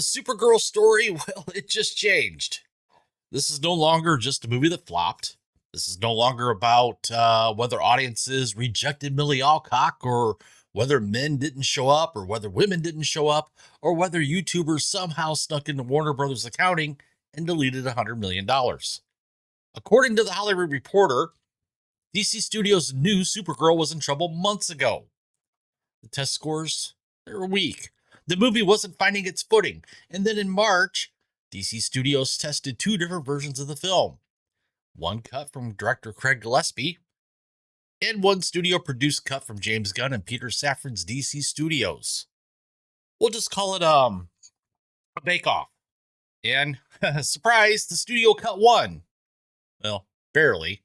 The Supergirl story, well, it just changed. This is no longer just a movie that flopped. This is no longer about whether audiences rejected Milly Alcock or whether men didn't show up or whether women didn't show up or whether YouTubers somehow snuck into Warner Brothers accounting and deleted $100 million. According to the Hollywood Reporter, DC Studios knew Supergirl was in trouble months ago. The test scores, they were weak. The movie wasn't finding its footing. And then in March, DC Studios tested two different versions of the film. One cut from director Craig Gillespie, and one studio-produced cut from James Gunn and Peter Safran's DC Studios. We'll just call it a bake-off. And, surprise, the studio cut won. Well, barely.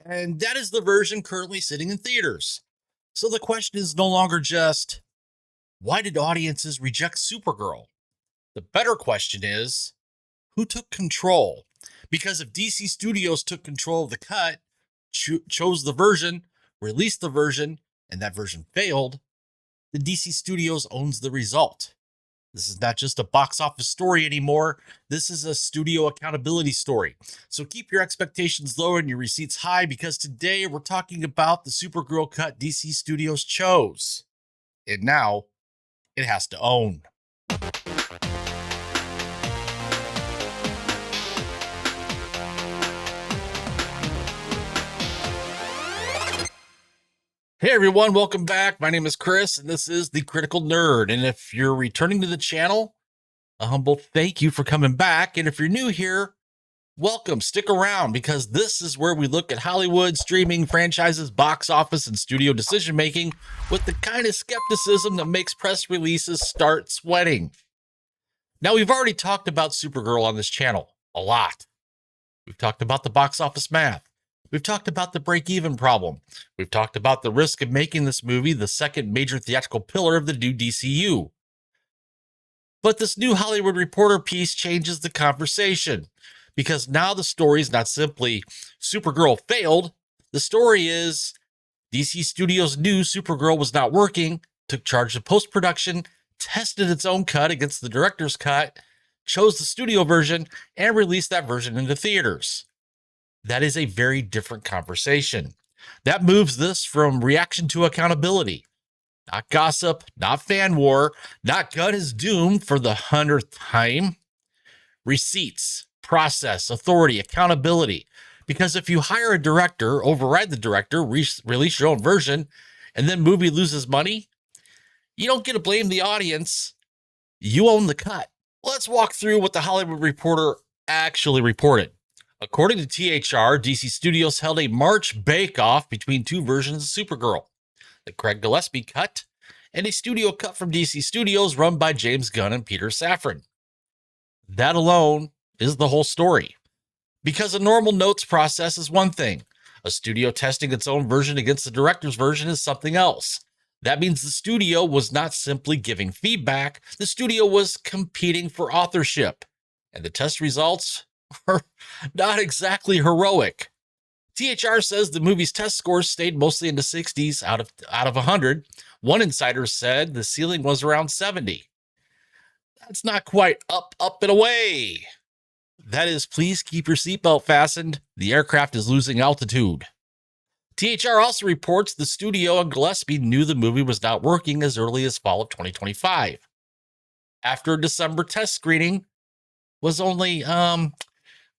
And that is the version currently sitting in theaters. So the question is no longer just, why did audiences reject Supergirl? The better question is, who took control? Because if DC Studios took control of the cut, chose the version, released the version, and that version failed, then DC Studios owns the result. This is not just a box office story anymore. This is a studio accountability story. So keep your expectations low and your receipts high, because today we're talking about the Supergirl cut DC Studios chose. And now it has to own. Hey everyone, welcome back. My name is Chris, and this is The Critical Nerd. And if you're returning to the channel, a humble thank you for coming back. And if you're new here, welcome. Stick around, because this is where we look at Hollywood, streaming, franchises, box office, and studio decision-making with the kind of skepticism that makes press releases start sweating. Now, we've already talked about Supergirl on this channel a lot. We've talked about the box office math. We've talked about the break-even problem. We've talked about the risk of making this movie the second major theatrical pillar of the new DCU. But this new Hollywood Reporter piece changes the conversation, because now the story is not simply Supergirl failed. The story is DC Studios knew Supergirl was not working, took charge of post-production, tested its own cut against the director's cut, chose the studio version, and released that version into theaters. That is a very different conversation. That moves this from reaction to accountability. Not gossip, not fan war, not Gunn is doomed for the 100th time. Receipts, process, authority, accountability. Because if you hire a director, override the director, release your own version, and then movie loses money, you don't get to blame the audience. You own the cut. Let's walk through what the Hollywood Reporter actually reported. According to THR, DC Studios held a March bake-off between two versions of Supergirl, the Craig Gillespie cut and a studio cut from DC Studios run by James Gunn and Peter Safran. That alone is the whole story. Because a normal notes process is one thing. A studio testing its own version against the director's version is something else. That means the studio was not simply giving feedback. The studio was competing for authorship. And the test results were not exactly heroic. THR says the movie's test scores stayed mostly in the 60s out of 100. One insider said the ceiling was around 70. That's not quite up, and away. That is, please keep your seatbelt fastened. The aircraft is losing altitude. THR also reports the studio and Gillespie knew the movie was not working as early as fall of 2025. After a December test screening was only,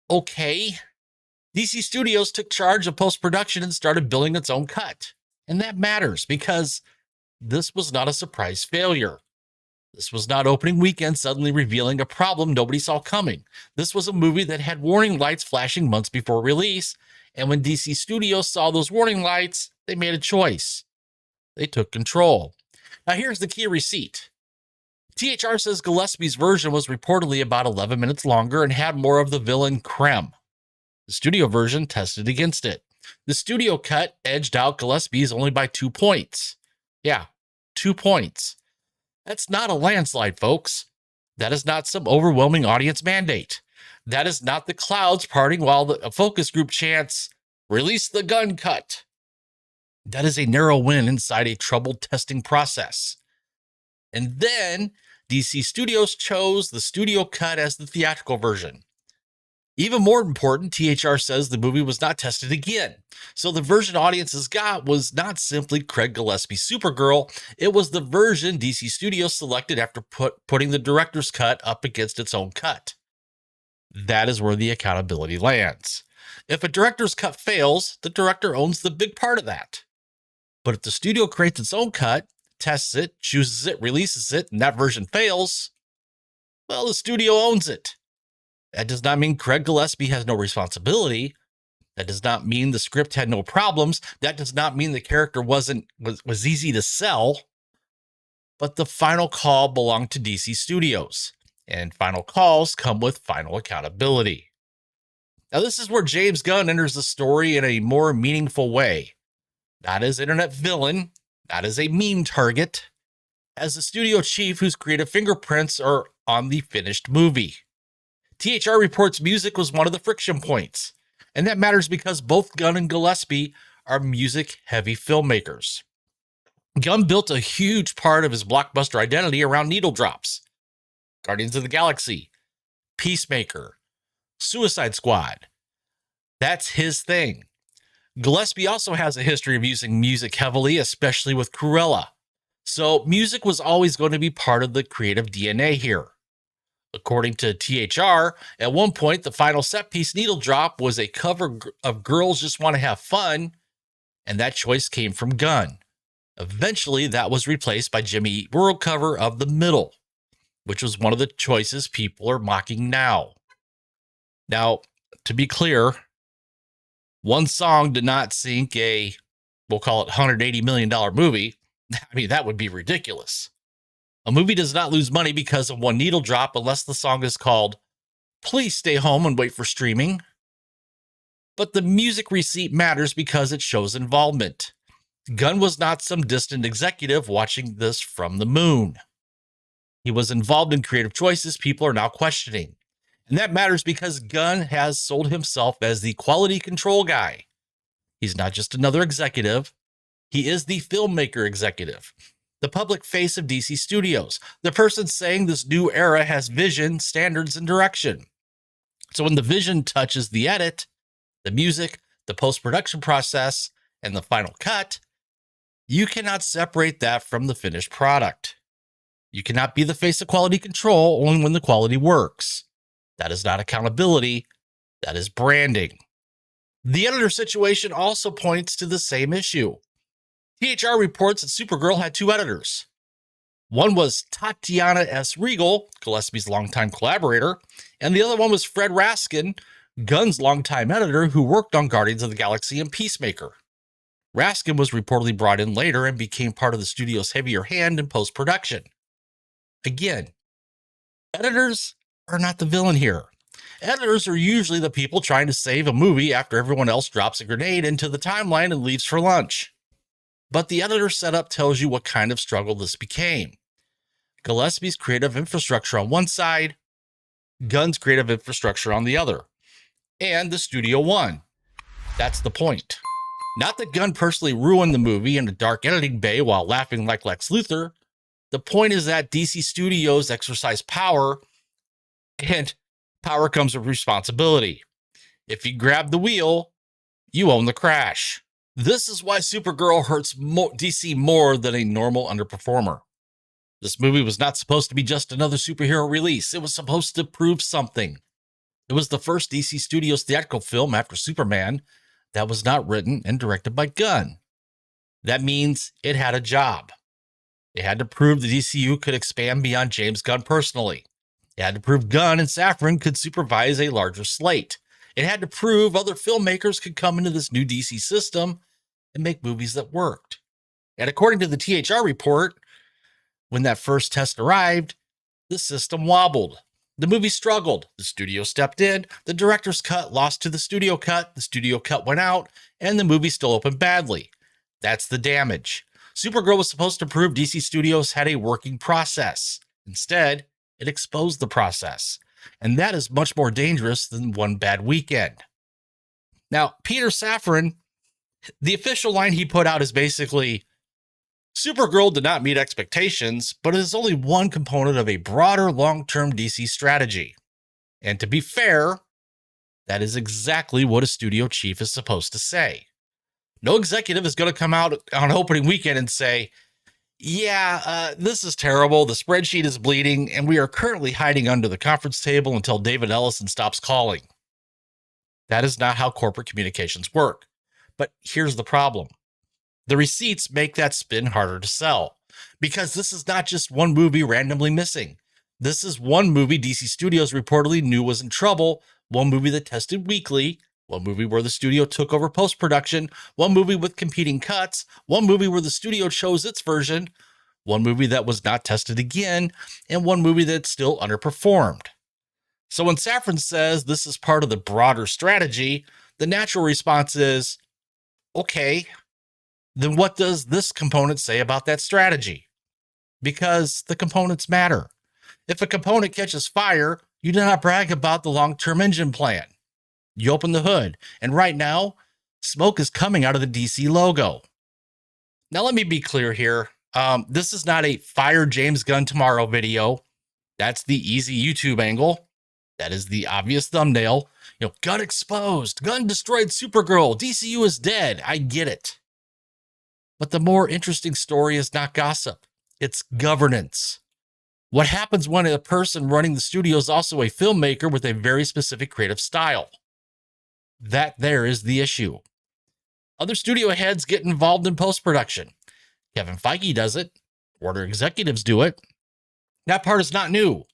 okay. DC Studios took charge of post-production and started building its own cut. And that matters, because this was not a surprise failure. This was not opening weekend suddenly revealing a problem nobody saw coming. This was a movie that had warning lights flashing months before release. And when DC Studios saw those warning lights, they made a choice. They took control. Now here's the key receipt. THR says Gillespie's version was reportedly about 11 minutes longer and had more of the villain creme. The studio version tested against it. The studio cut edged out Gillespie's only by 2 points. Yeah, 2 points. That's not a landslide, folks. That is not some overwhelming audience mandate. That is not the clouds parting while the focus group chants, "Release the Gunn cut." That is a narrow win inside a troubled testing process. And then DC Studios chose the studio cut as the theatrical version. Even more important, THR says the movie was not tested again. So the version audiences got was not simply Craig Gillespie's Supergirl, it was the version DC Studios selected after putting the director's cut up against its own cut. That is where the accountability lands. If a director's cut fails, the director owns the big part of that. But if the studio creates its own cut, tests it, chooses it, releases it, and that version fails, well, the studio owns it. That does not mean Craig Gillespie has no responsibility. That does not mean the script had no problems. That does not mean the character was easy to sell. But the final call belonged to DC Studios, and final calls come with final accountability. Now, this is where James Gunn enters the story in a more meaningful way. Not as internet villain, not as a meme target, as the studio chief whose creative fingerprints are on the finished movie. THR reports music was one of the friction points, and that matters because both Gunn and Gillespie are music-heavy filmmakers. Gunn built a huge part of his blockbuster identity around needle drops. Guardians of the Galaxy, Peacemaker, Suicide Squad. That's his thing. Gillespie also has a history of using music heavily, especially with Cruella. So music was always going to be part of the creative DNA here. According to THR, at one point, the final set piece needle drop was a cover of Girls Just Want to Have Fun, and that choice came from Gunn. Eventually, that was replaced by Jimmy Eat World cover of The Middle, which was one of the choices people are mocking now. Now, to be clear, one song did not sink a, we'll call it $180 million movie. I mean, that would be ridiculous. A movie does not lose money because of one needle drop unless the song is called Please Stay Home and Wait for Streaming. But the music receipt matters because it shows involvement. Gunn was not some distant executive watching this from the moon. He was involved in creative choices people are now questioning. And that matters because Gunn has sold himself as the quality control guy. He's not just another executive. He is the filmmaker executive, the public face of DC Studios, the person saying this new era has vision, standards, and direction. So when the vision touches the edit, the music, the post-production process, and the final cut, you cannot separate that from the finished product. You cannot be the face of quality control only when the quality works. That is not accountability. That is branding. The editor situation also points to the same issue. THR reports that Supergirl had two editors. One was Tatiana S. Regal, Gillespie's longtime collaborator, and the other one was Fred Raskin, Gunn's longtime editor who worked on Guardians of the Galaxy and Peacemaker. Raskin was reportedly brought in later and became part of the studio's heavier hand in post-production. Again, editors are not the villain here. Editors are usually the people trying to save a movie after everyone else drops a grenade into the timeline and leaves for lunch. But the editor setup tells you what kind of struggle this became. Gillespie's creative infrastructure on one side, Gunn's creative infrastructure on the other. And the studio won. That's the point. Not that Gunn personally ruined the movie in a dark editing bay while laughing like Lex Luthor. The point is that DC Studios exercise power, and power comes with responsibility. If you grab the wheel, you own the crash. This is why Supergirl hurts DC more than a normal underperformer. This movie was not supposed to be just another superhero release. It was supposed to prove something. It was the first DC Studios theatrical film after Superman that was not written and directed by Gunn. That means it had a job. It had to prove the DCU could expand beyond James Gunn personally. It had to prove Gunn and Safran could supervise a larger slate. It had to prove other filmmakers could come into this new DC system and make movies that worked. And according to the THR report, when that first test arrived, the system wobbled. The movie struggled. The studio stepped in. The director's cut lost to the studio cut. The studio cut went out, and the movie still opened badly. That's the damage. Supergirl was supposed to prove DC Studios had a working process. Instead, it exposed the process. And that is much more dangerous than one bad weekend. Now, Peter Safran, the official line he put out is basically, Supergirl did not meet expectations, but it is only one component of a broader long-term DC strategy. And to be fair, that is exactly what a studio chief is supposed to say. No executive is going to come out on opening weekend and say, yeah, this is terrible. The spreadsheet is bleeding, and we are currently hiding under the conference table until David Ellison stops calling. That is not how corporate communications work. But here's the problem. The receipts make that spin harder to sell, because this is not just one movie randomly missing. This is one movie DC Studios reportedly knew was in trouble, one movie that tested weekly, one movie where the studio took over post-production, one movie with competing cuts, one movie where the studio chose its version, one movie that was not tested again, and one movie that still underperformed. So when Safran says this is part of the broader strategy, the natural response is, okay, then what does this component say about that strategy? Because the components matter. If a component catches fire, you do not brag about the long-term engine plan. You open the hood, and right now, smoke is coming out of the DC logo. Now, let me be clear here. This is not a Fire James Gunn Tomorrow video. That's the easy YouTube angle. That is the obvious thumbnail. Gunn exposed. Gunn destroyed Supergirl. DCU is dead. I get it. But the more interesting story is not gossip. It's governance. What happens when a person running the studio is also a filmmaker with a very specific creative style? That there is the issue. Other studio heads get involved in post-production. Kevin Feige does it. Warner executives do it. That part is not new.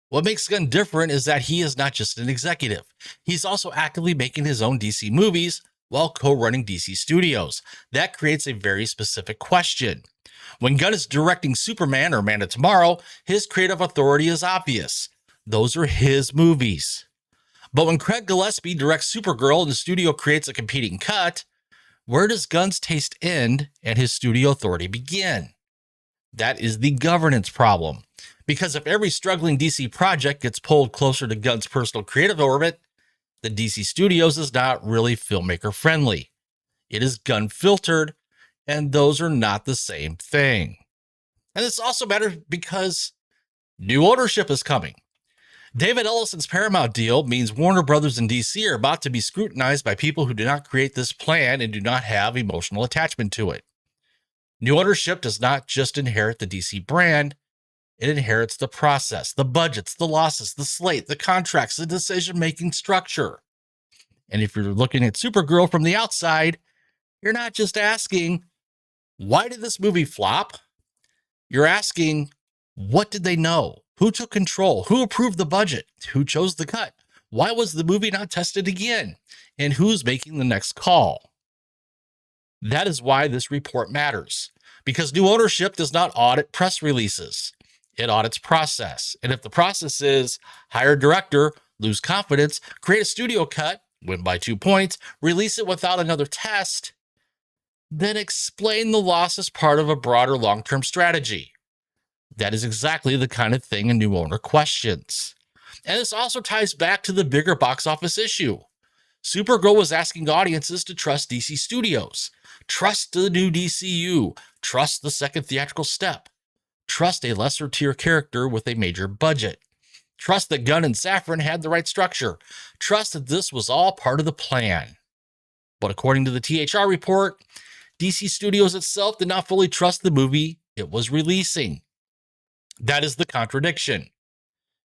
What makes Gunn different is that he is not just an executive. He's also actively making his own DC movies while co-running DC Studios. That creates a very specific question. When Gunn is directing Superman or Man of Tomorrow, his creative authority is obvious. Those are his movies. But when Craig Gillespie directs Supergirl and the studio creates a competing cut, where does Gunn's taste end and his studio authority begin? That is the governance problem. Because if every struggling DC project gets pulled closer to Gunn's personal creative orbit, then DC Studios is not really filmmaker friendly. It is Gunn filtered, and those are not the same thing. And this also matters because new ownership is coming. David Ellison's Paramount deal means Warner Brothers and DC are about to be scrutinized by people who do not create this plan and do not have emotional attachment to it. New ownership does not just inherit the DC brand, it inherits the process, the budgets, the losses, the slate, the contracts, the decision-making structure. And if you're looking at Supergirl from the outside, you're not just asking, why did this movie flop? You're asking, what did they know? Who took control? Who approved the budget? Who chose the cut? Why was the movie not tested again? And who's making the next call? That is why this report matters, because new ownership does not audit press releases. It audits process. And if the process is hire a director, lose confidence, create a studio cut, win by 2 points, release it without another test, then explain the loss as part of a broader long-term strategy. That is exactly the kind of thing a new owner questions. And this also ties back to the bigger box office issue. Supergirl was asking audiences to trust DC Studios, trust the new DCU, trust the second theatrical step, trust a lesser tier character with a major budget, trust that Gunn and Safran had the right structure, trust that this was all part of the plan. But according to the THR report, DC Studios itself did not fully trust the movie it was releasing. That is the contradiction.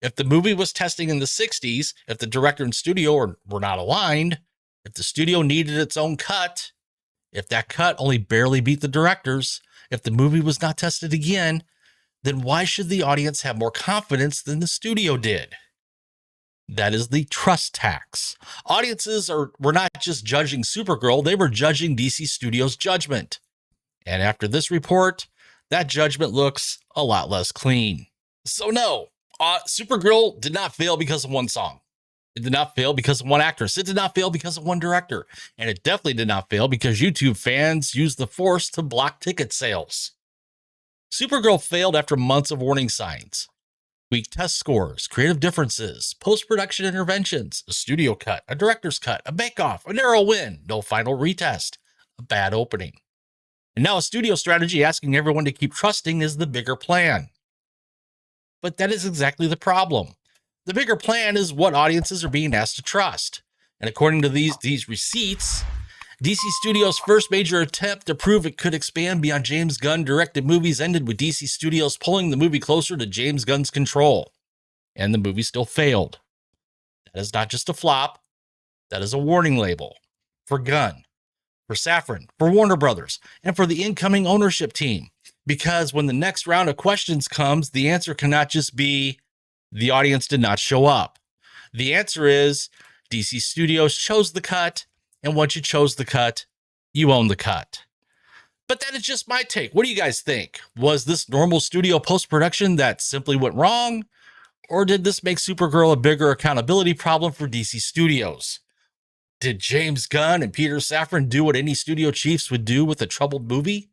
If the movie was testing in the 60s, if the director and studio were not aligned, if the studio needed its own cut, if that cut only barely beat the director's, if the movie was not tested again, then why should the audience have more confidence than the studio did? That is the trust tax. Audiences were not just judging Supergirl, they were judging DC Studios' judgment. And after this report, that judgment looks a lot less clean. So no, Supergirl did not fail because of one song. It did not fail because of one actress. It did not fail because of one director. And it definitely did not fail because YouTube fans used the force to block ticket sales. Supergirl failed after months of warning signs. Weak test scores, creative differences, post-production interventions, a studio cut, a director's cut, a bake-off, a narrow win, no final retest, a bad opening. And now a studio strategy asking everyone to keep trusting is the bigger plan. But that is exactly the problem. The bigger plan is what audiences are being asked to trust. And according to these receipts, DC Studios' first major attempt to prove it could expand beyond James Gunn directed movies ended with DC Studios pulling the movie closer to James Gunn's control. And the movie still failed. That is not just a flop. That is a warning label for Gunn, for Safran, for Warner Brothers, and for the incoming ownership team. Because when the next round of questions comes, the answer cannot just be, the audience did not show up. The answer is, DC Studios chose the cut, and once you chose the cut, you own the cut. But that is just my take. What do you guys think? Was this normal studio post-production that simply went wrong? Or did this make Supergirl a bigger accountability problem for DC Studios? Did James Gunn and Peter Safran do what any studio chiefs would do with a troubled movie?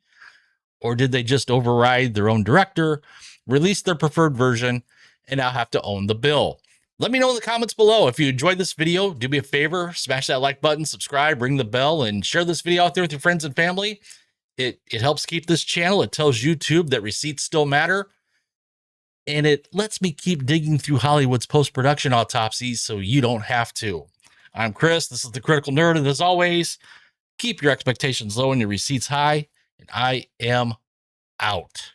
Or did they just override their own director, release their preferred version, and now have to own the bill? Let me know in the comments below. If you enjoyed this video, do me a favor, smash that like button, subscribe, ring the bell, and share this video out there with your friends and family. It helps keep this channel. It tells YouTube that receipts still matter. And it lets me keep digging through Hollywood's post-production autopsies so you don't have to. I'm Chris. This is The Critical Nerd. And as always, keep your expectations low and your receipts high. And I am out.